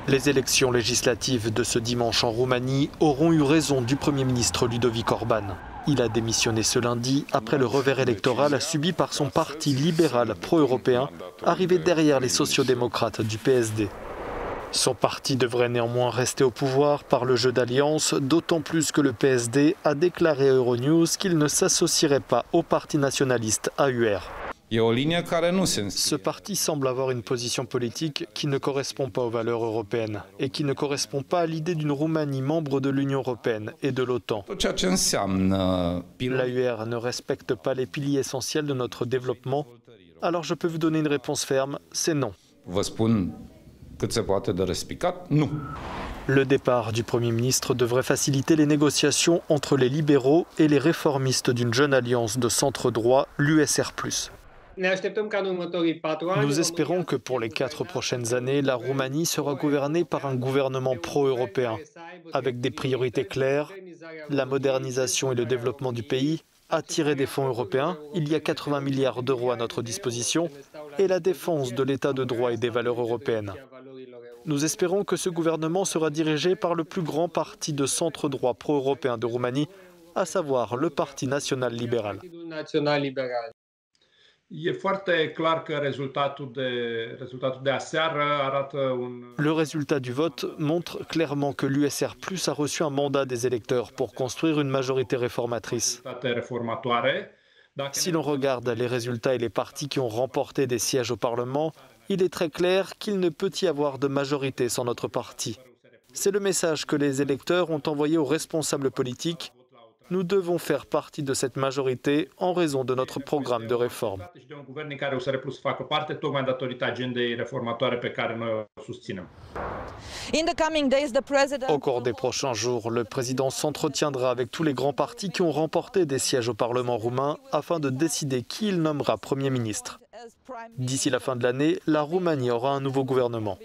Les élections législatives de ce dimanche en Roumanie auront eu raison du Premier ministre Ludovic Orban. Il a démissionné ce lundi après le revers électoral subi par son parti libéral pro-européen, arrivé derrière les sociodémocrates du PSD. Son parti devrait néanmoins rester au pouvoir par le jeu d'alliance, d'autant plus que le PSD a déclaré à Euronews qu'il ne s'associerait pas au parti nationaliste AUR. Ce parti semble avoir une position politique qui ne correspond pas aux valeurs européennes et qui ne correspond pas à l'idée d'une Roumanie membre de l'Union européenne et de l'OTAN. L'AUR ne respecte pas les piliers essentiels de notre développement, alors je peux vous donner une réponse ferme, c'est non. Le départ du Premier ministre devrait faciliter les négociations entre les libéraux et les réformistes d'une jeune alliance de centre-droit, l'USR+. Nous espérons que pour les 4 prochaines années, la Roumanie sera gouvernée par un gouvernement pro-européen, avec des priorités claires, la modernisation et le développement du pays, attirer des fonds européens, il y a 80 milliards d'euros à notre disposition, et la défense de l'état de droit et des valeurs européennes. Nous espérons que ce gouvernement sera dirigé par le plus grand parti de centre-droit pro-européen de Roumanie, à savoir le Parti national libéral. Le résultat du vote montre clairement que l'USR+ a reçu un mandat des électeurs pour construire une majorité réformatrice. Si l'on regarde les résultats et les partis qui ont remporté des sièges au Parlement, il est très clair qu'il ne peut y avoir de majorité sans notre parti. C'est le message que les électeurs ont envoyé aux responsables politiques. Nous devons faire partie de cette majorité en raison de notre programme de réforme. Au cours des prochains jours, le président s'entretiendra avec tous les grands partis qui ont remporté des sièges au Parlement roumain afin de décider qui il nommera Premier ministre. D'ici la fin de l'année, la Roumanie aura un nouveau gouvernement.